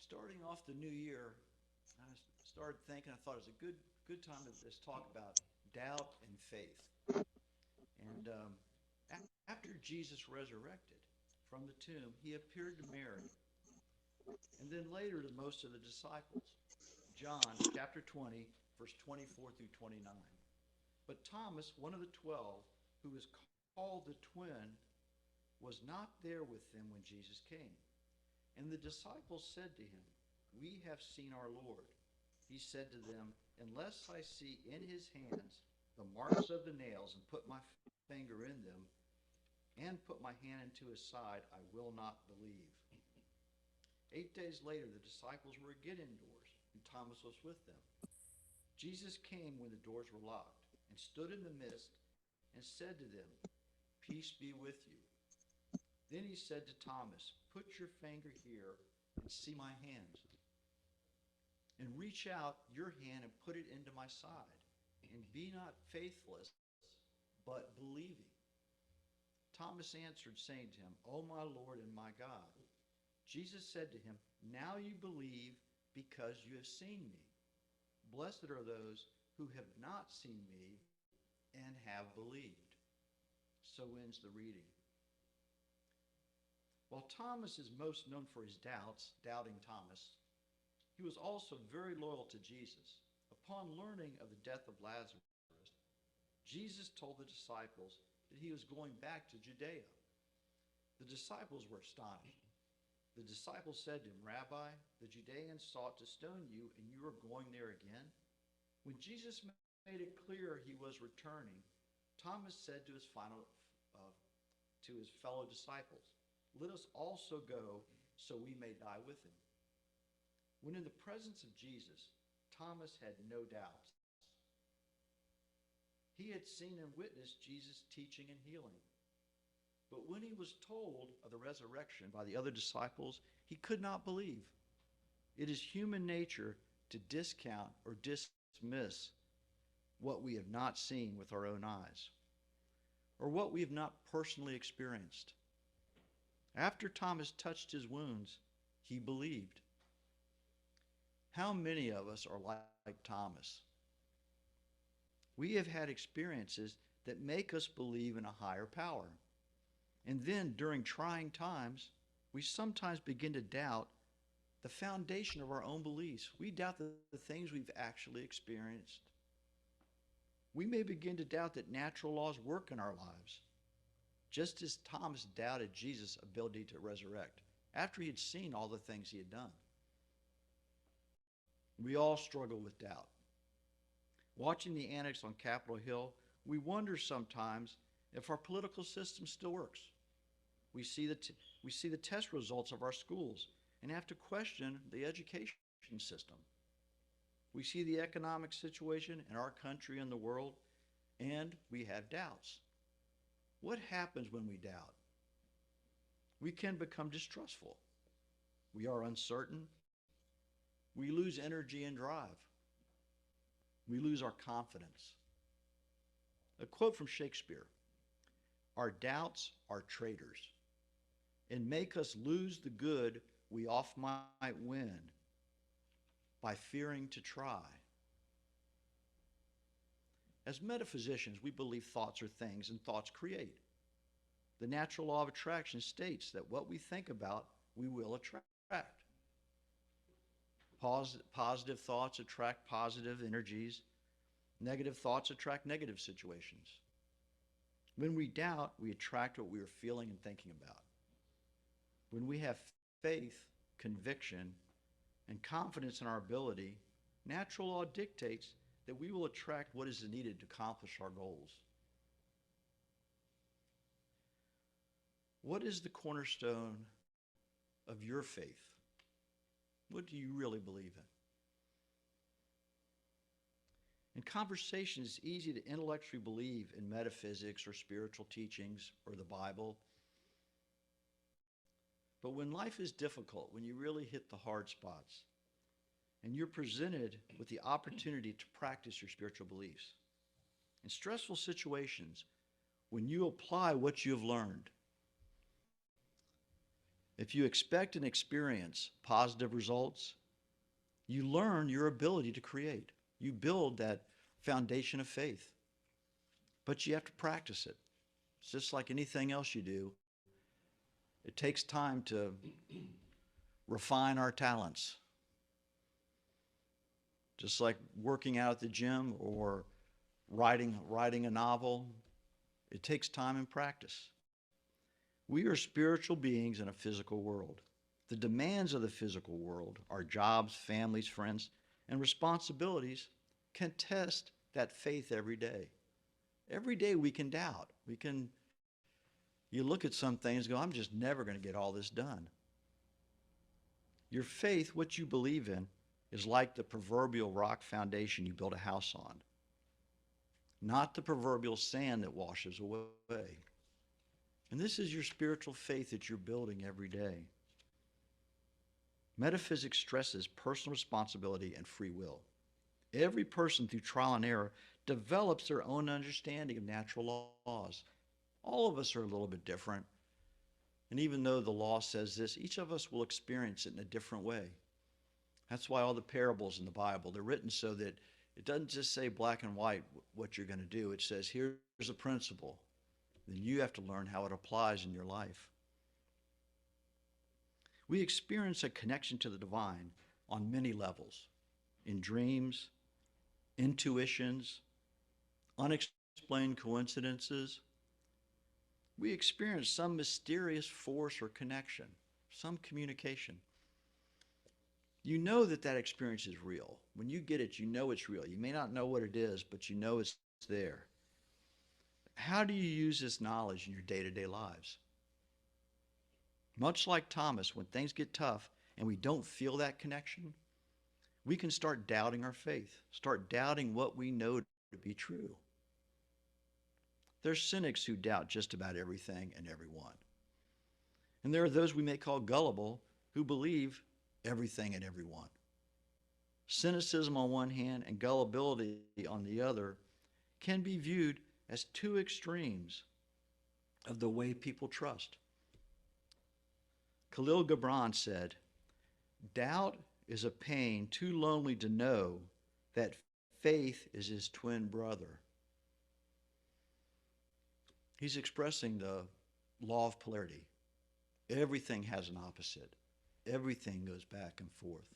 Starting off the new year, I started thinking, I thought it was a good time to just talk about doubt and faith. And after Jesus resurrected from the tomb, he appeared to Mary and then later to most of the disciples. John chapter 20, verse 24 through 29. But Thomas, one of the 12, who is called the twin, was not there with them when Jesus came. And the disciples said to him, "We have seen our Lord." He said to them, "Unless I see in his hands the marks of the nails and put my finger in them and put my hand into his side, I will not believe." 8 days later, the disciples were again indoors, and Thomas was with them. Jesus came when the doors were locked and stood in the midst and said to them, "Peace be with you." Then he said to Thomas, "Put your finger here and see my hands, and reach out your hand and put it into my side, and be not faithless, but believing." Thomas answered, saying to him, "O my Lord and my God." Jesus said to him, "Now you believe because you have seen me. Blessed are those who have not seen me and have believed." So ends the reading. While Thomas is most known for his doubts, doubting Thomas, he was also very loyal to Jesus. Upon learning of the death of Lazarus, Jesus told the disciples that he was going back to Judea. The disciples were astonished. The disciples said to him, "Rabbi, the Judeans sought to stone you, and you are going there again?" When Jesus made it clear he was returning, Thomas said to his fellow disciples, "Let us also go so we may die with him." When in the presence of Jesus, Thomas had no doubts. He had seen and witnessed Jesus' teaching and healing. But when he was told of the resurrection by the other disciples, he could not believe. It is human nature to discount or dismiss what we have not seen with our own eyes, or what we have not personally experienced. After Thomas touched his wounds, he believed. How many of us are like Thomas? We have had experiences that make us believe in a higher power. And then during trying times, we sometimes begin to doubt the foundation of our own beliefs. We doubt the things we've actually experienced. We may begin to doubt that natural laws work in our lives, just as Thomas doubted Jesus' ability to resurrect after he had seen all the things he had done. We all struggle with doubt. Watching the annex on Capitol Hill, we wonder sometimes if our political system still works. We see the test results of our schools and have to question the education system. We see the economic situation in our country and the world, and we have doubts. What happens when we doubt? We can become distrustful. We are uncertain. We lose energy and drive. We lose our confidence. A quote from Shakespeare: "Our doubts are traitors, and make us lose the good we oft might win by fearing to try." As metaphysicians, we believe thoughts are things and thoughts create. The natural law of attraction states that what we think about, we will attract. Positive thoughts attract positive energies. Negative thoughts attract negative situations. When we doubt, we attract what we are feeling and thinking about. When we have faith, conviction, and confidence in our ability, natural law dictates that we will attract what is needed to accomplish our goals. What is the cornerstone of your faith? What do you really believe in? In conversation, it's easy to intellectually believe in metaphysics or spiritual teachings or the Bible. But when life is difficult, when you really hit the hard spots, and you're presented with the opportunity to practice your spiritual beliefs, in stressful situations, when you apply what you have learned, If you expect and experience positive results, you learn your ability to create. You build that foundation of faith. But you have to practice it. It's just like anything else you do. It takes time to refine our talents. Just like working out at the gym or writing a novel, it takes time and practice. We are spiritual beings in a physical world. The demands of the physical world, our jobs, families, friends, and responsibilities can test that faith every day. Every day we can doubt. You look at some things and go, I'm just never going to get all this done. Your faith, what you believe in, is like the proverbial rock foundation you build a house on, not the proverbial sand that washes away. And this is your spiritual faith that you're building every day. Metaphysics stresses personal responsibility and free will. Every person, through trial and error, develops their own understanding of natural laws. All of us are a little bit different. And even though the law says this, each of us will experience it in a different way. That's why all the parables in the Bible, they're written so that it doesn't just say black and white what you're going to do. It says, here's a principle. Then you have to learn how it applies in your life. We experience a connection to the divine on many levels, in dreams, intuitions, unexplained coincidences. We experience some mysterious force or connection, some communication. You know that experience is real. When you get it, you know it's real. You may not know what it is, but you know it's there. How do you use this knowledge in your day-to-day lives? Much like Thomas, when things get tough and we don't feel that connection, we can start doubting our faith, start doubting what we know to be true. There's cynics who doubt just about everything and everyone. And there are those we may call gullible who believe everything and everyone. Cynicism on one hand and gullibility on the other can be viewed as two extremes of the way people trust. Khalil Gibran said, "Doubt is a pain too lonely to know that faith is his twin brother." He's expressing the law of polarity. Everything has an opposite. Everything goes back and forth.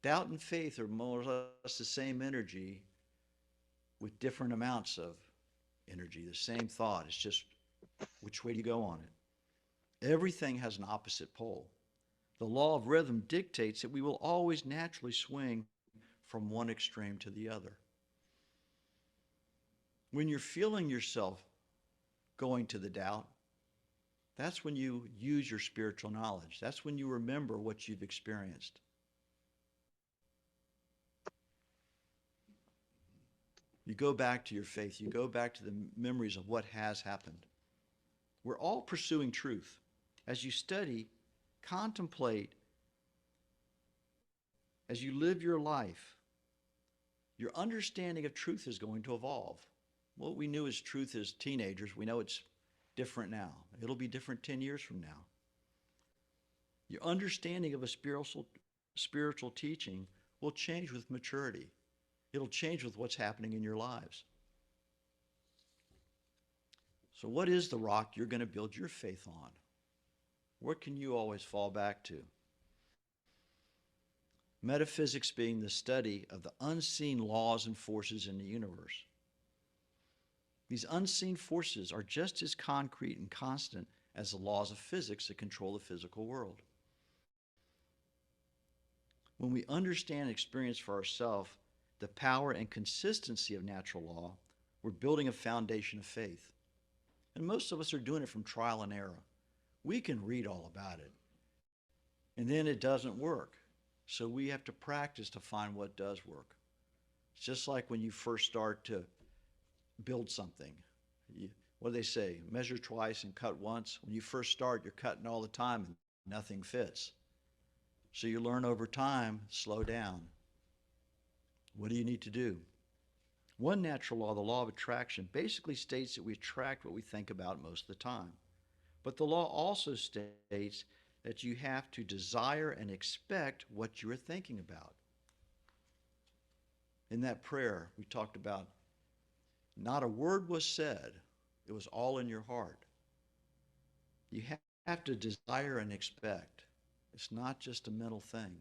Doubt and faith are more or less the same energy with different amounts of energy, the same thought. It's just which way do you go on it? Everything has an opposite pole. The law of rhythm dictates that we will always naturally swing from one extreme to the other. When you're feeling yourself going to the doubt, that's when you use your spiritual knowledge. That's when you remember what you've experienced. You go back to your faith. You go back to the memories of what has happened. We're all pursuing truth. As you study, contemplate, as you live your life, your understanding of truth is going to evolve. What we knew as truth as teenagers, we know it's different now. It'll be different 10 years from now. Your understanding of a spiritual teaching will change with maturity. It'll change with what's happening in your lives. So what is the rock you're going to build your faith on? What can you always fall back to? Metaphysics being the study of the unseen laws and forces in the universe. These unseen forces are just as concrete and constant as the laws of physics that control the physical world. When we understand and experience for ourselves the power and consistency of natural law, we're building a foundation of faith. And most of us are doing it from trial and error. We can read all about it, and then it doesn't work. So we have to practice to find what does work. It's just like when you first start to build something. What do they say? Measure twice and cut once. When you first start, you're cutting all the time and nothing fits. So you learn over time, slow down. What do you need to do? One natural law, the law of attraction, basically states that we attract what we think about most of the time. But the law also states that you have to desire and expect what you are thinking about. In that prayer, we talked about not a word was said. It was all in your heart. You have to desire and expect. It's not just a mental thing.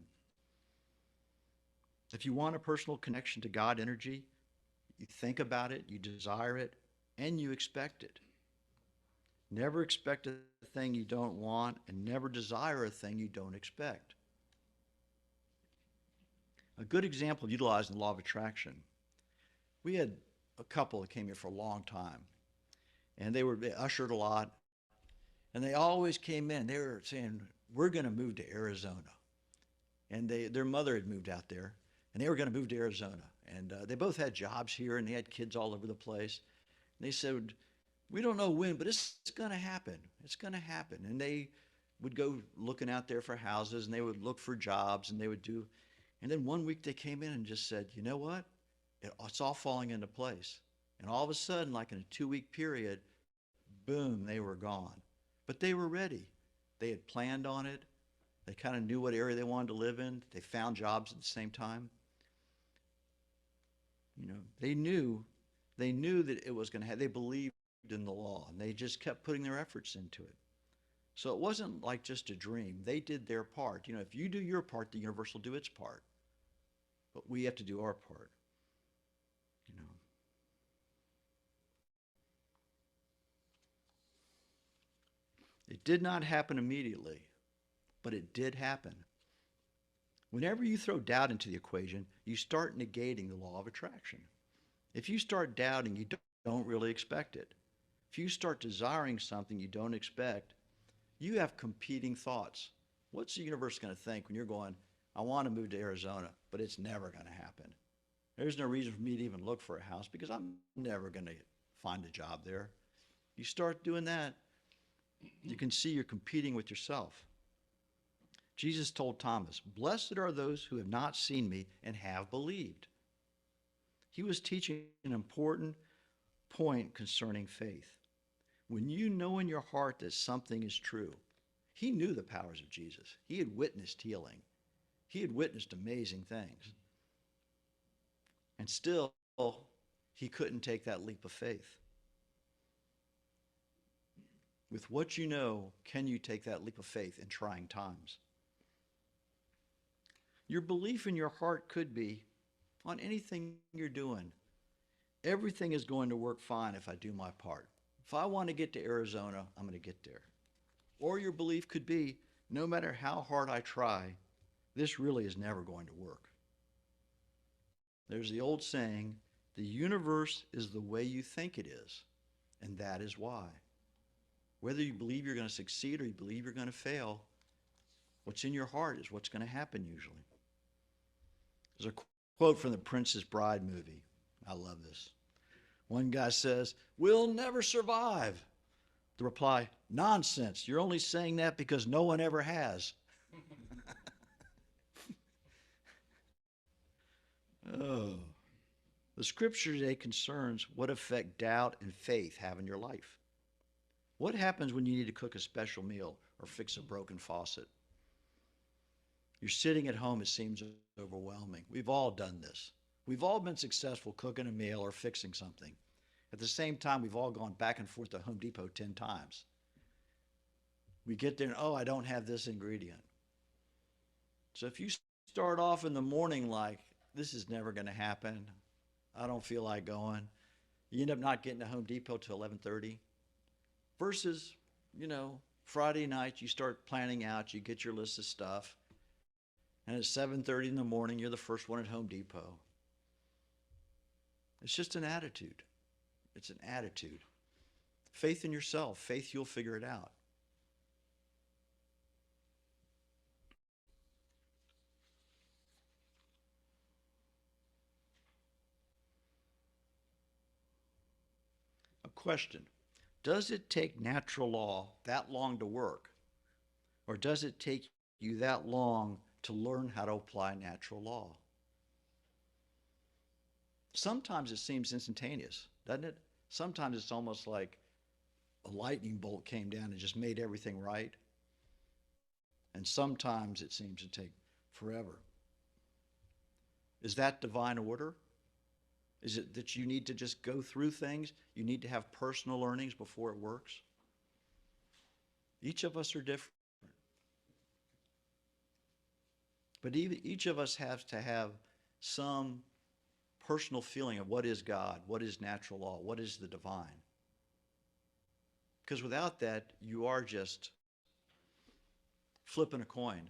If you want a personal connection to God energy, you think about it, you desire it, and you expect it. Never expect a thing you don't want, and never desire a thing you don't expect. A good example of utilizing the law of attraction. We had a couple that came here for a long time, and they ushered a lot, and they always came in. They were saying, we're going to move to Arizona. And their mother had moved out there, and they were going to move to Arizona. And they both had jobs here, and they had kids all over the place. And they said, we don't know when, but it's going to happen. It's going to happen. And they would go looking out there for houses, and they would look for jobs, and they would do. And then one week they came in and just said, you know what? It's all falling into place. And all of a sudden, like in a 2-week period, boom, they were gone. But they were ready. They had planned on it. They kind of knew what area they wanted to live in. They found jobs at the same time. You know, they knew that it was going to happen. They believed in the law, and they just kept putting their efforts into it. So it wasn't like just a dream. They did their part. You know, if you do your part, the universe will do its part. But we have to do our part. You know. It did not happen immediately, but it did happen. Whenever you throw doubt into the equation, you start negating the law of attraction. If you start doubting, you don't really expect it. If you start desiring something you don't expect, you have competing thoughts. What's the universe going to think when you're going, I want to move to Arizona, but it's never going to happen. There's no reason for me to even look for a house because I'm never going to find a job there. You start doing that, you can see you're competing with yourself. Jesus told Thomas, blessed are those who have not seen me and have believed. He was teaching an important point concerning faith. When you know in your heart that something is true, he knew the powers of Jesus. He had witnessed healing. He had witnessed amazing things. And still, he couldn't take that leap of faith. With what you know, can you take that leap of faith in trying times? Your belief in your heart could be on anything you're doing. Everything is going to work fine if I do my part. If I want to get to Arizona, I'm going to get there. Or your belief could be, no matter how hard I try, this really is never going to work. There's the old saying, the universe is the way you think it is, and that is why. Whether you believe you're going to succeed or you believe you're going to fail, what's in your heart is what's going to happen usually. There's a quote from the Princess Bride movie. I love this. One guy says, we'll never survive. The reply, nonsense. You're only saying that because no one ever has. Oh. The scripture today concerns what effect doubt and faith have in your life. What happens when you need to cook a special meal or fix a broken faucet? You're sitting at home, it seems overwhelming. We've all done this. We've all been successful cooking a meal or fixing something. At the same time, we've all gone back and forth to Home Depot 10 times. We get there and, oh, I don't have this ingredient. So if you start off in the morning like, this is never going to happen, I don't feel like going, you end up not getting to Home Depot till 11:30. Versus, Friday night, you start planning out, you get your list of stuff, and at 7:30 in the morning, you're the first one at Home Depot. It's just an attitude. It's an attitude. Faith in yourself. Faith, you'll figure it out. A question. Does it take natural law that long to work? Or does it take you that long to learn how to apply natural law? Sometimes it seems instantaneous, doesn't it? Sometimes it's almost like a lightning bolt came down and just made everything right. And sometimes it seems to take forever. Is that divine order? Is it that you need to just go through things? You need to have personal learnings before it works? Each of us are different. But each of us has to have some personal feeling of what is God, what is natural law, what is the divine. Because without that, you are just flipping a coin.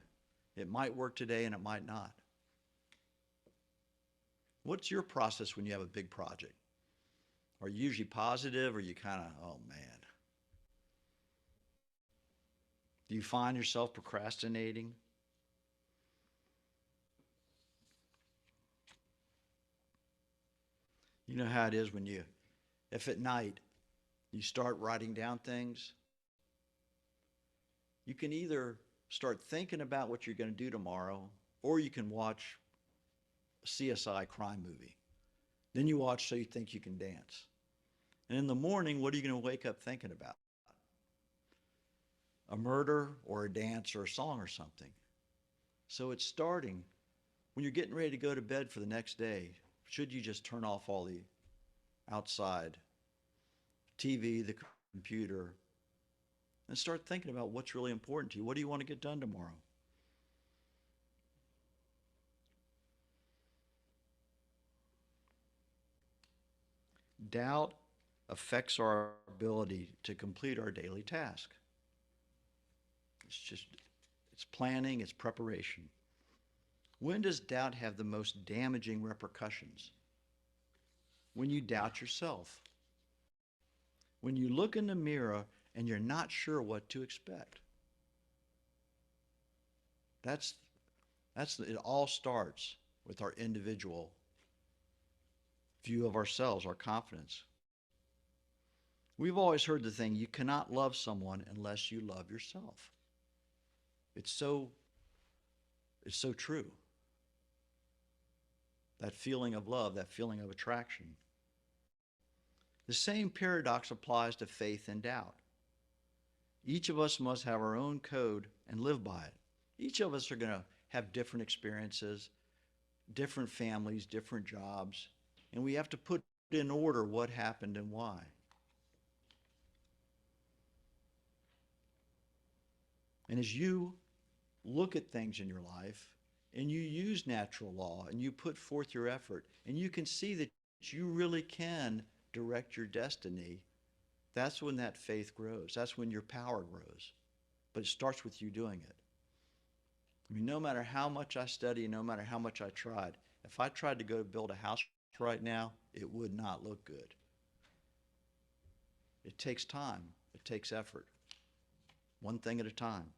It might work today and it might not. What's your process when you have a big project? Are you usually positive, or are you kind of, oh man? Do you find yourself procrastinating? You know how it is when if at night you start writing down things, you can either start thinking about what you're going to do tomorrow, or you can watch a CSI crime movie. Then you watch so you think you can dance. And in the morning, what are you going to wake up thinking about? A murder or a dance or a song or something. So it's starting when you're getting ready to go to bed for the next day. Should you just turn off all the outside TV, the computer, and start thinking about what's really important to you? What do you want to get done tomorrow? Doubt affects our ability to complete our daily task. It's planning, it's preparation. When does doubt have the most damaging repercussions? When you doubt yourself. When you look in the mirror and you're not sure what to expect. It all starts with our individual view of ourselves, our confidence. We've always heard the thing, you cannot love someone unless you love yourself. It's so true. That feeling of love, that feeling of attraction. The same paradox applies to faith and doubt. Each of us must have our own code and live by it. Each of us are going to have different experiences, different families, different jobs, and we have to put in order what happened and why. And as you look at things in your life and you use natural law and you put forth your effort and you can see that you really can direct your destiny, that's when that faith grows. That's when your power grows. But it starts with you doing it. I mean, no matter how much I study, no matter how much I tried, if I tried to go build a house right now, it would not look good. It takes time. It takes effort. One thing at a time.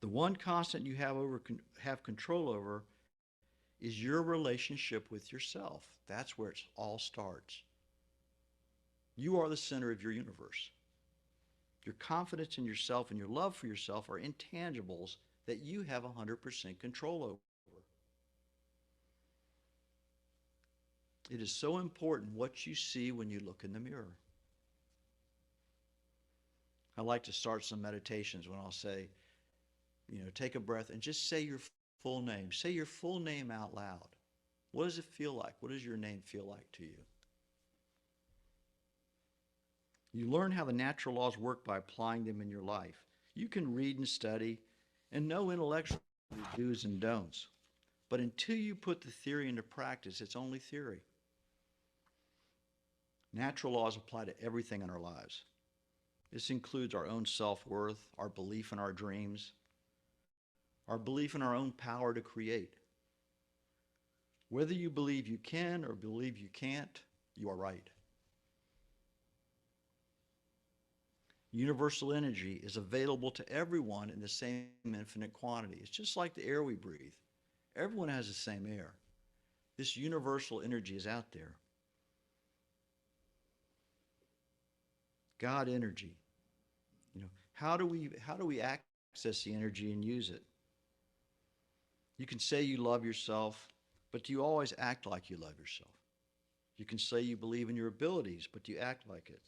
The one constant you have control over is your relationship with yourself. That's where it all starts. You are the center of your universe. Your confidence in yourself and your love for yourself are intangibles that you have 100% control over. It is so important what you see when you look in the mirror. I like to start some meditations when I'll say, take a breath and just say your full name. Say your full name out loud. What does it feel like? What does your name feel like to you? You learn how the natural laws work by applying them in your life. You can read and study and know intellectually the do's and don'ts. But until you put the theory into practice, it's only theory. Natural laws apply to everything in our lives. This includes our own self-worth, our belief in our dreams, our belief in our own power to create. Whether you believe you can or believe you can't, you are right. Universal energy is available to everyone in the same infinite quantity. It's just like the air we breathe. Everyone has the same air. This universal energy is out there. God energy. How do we access the energy and use it? You can say you love yourself, but do you always act like you love yourself? You can say you believe in your abilities, but do you act like it?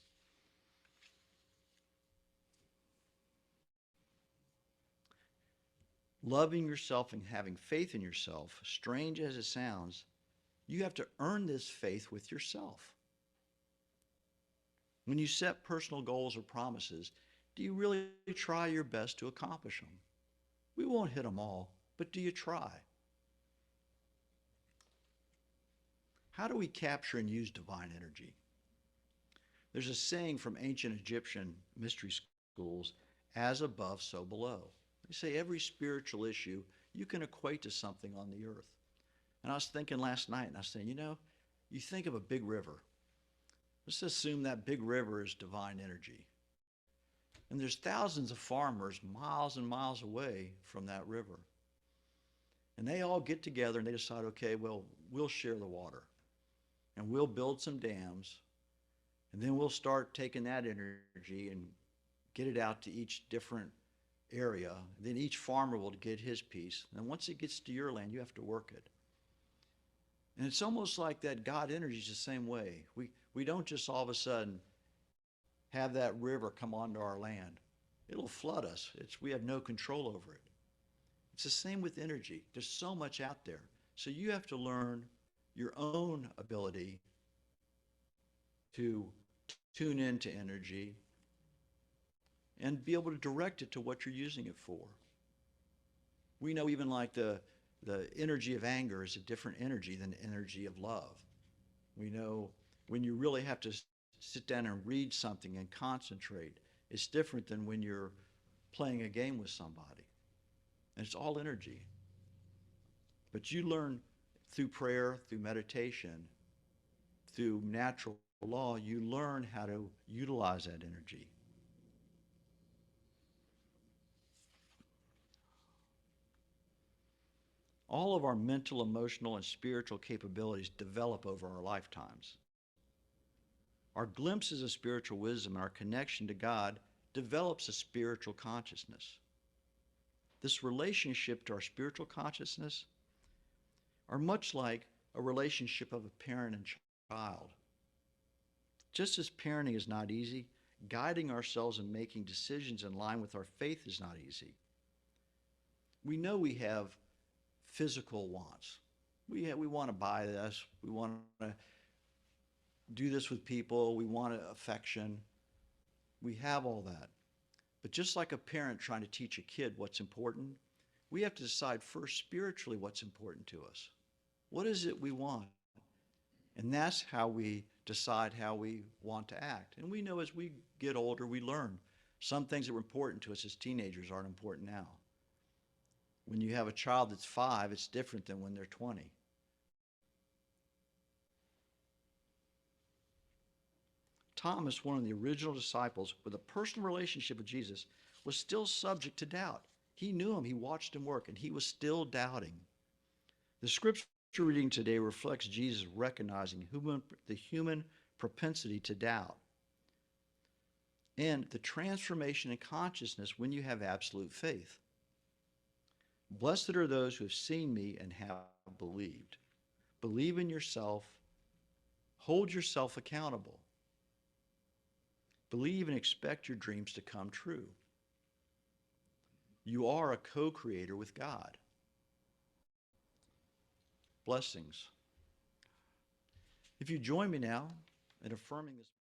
Loving yourself and having faith in yourself, strange as it sounds, you have to earn this faith with yourself. When you set personal goals or promises, do you really try your best to accomplish them? We won't hit them all, but do you try? How do we capture and use divine energy? There's a saying from ancient Egyptian mystery schools, as above, so below. They say every spiritual issue you can equate to something on the earth. And I was thinking last night, and I was saying, you think of a big river. Let's assume that big river is divine energy. And there's thousands of farmers miles and miles away from that river. And they all get together and they decide, okay, well, we'll share the water. And we'll build some dams. And then we'll start taking that energy and get it out to each different area. Then each farmer will get his piece. And once it gets to your land, you have to work it. And it's almost like that God energy is the same way. We don't just all of a sudden have that river come onto our land. It'll flood us. We have no control over it. It's the same with energy. There's so much out there. So you have to learn your own ability to tune into energy and be able to direct it to what you're using it for. We know even like the energy of anger is a different energy than the energy of love. We know when you really have to sit down and read something and concentrate, it's different than when you're playing a game with somebody. And it's all energy. But you learn through prayer, through meditation, through natural law, you learn how to utilize that energy. All of our mental, emotional, and spiritual capabilities develop over our lifetimes. Our glimpses of spiritual wisdom and our connection to God develops a spiritual consciousness. This relationship to our spiritual consciousness are much like a relationship of a parent and child. Just as parenting is not easy, guiding ourselves and making decisions in line with our faith is not easy. We know we have physical wants. We want to buy this. We want to do this with people. We want affection. We have all that. But just like a parent trying to teach a kid what's important, we have to decide first spiritually what's important to us. What is it we want? And that's how we decide how we want to act. And we know as we get older, we learn. Some things that were important to us as teenagers aren't important now. When you have a child that's 5, it's different than when they're 20. Thomas, one of the original disciples with a personal relationship with Jesus, was still subject to doubt. He knew him, he watched him work, and he was still doubting. The scripture reading today reflects Jesus recognizing the human propensity to doubt and the transformation in consciousness when you have absolute faith. Blessed are those who have seen me and have believed. Believe in yourself. Hold yourself accountable. Believe and expect your dreams to come true. You are a co-creator with God. Blessings. If you join me now in affirming this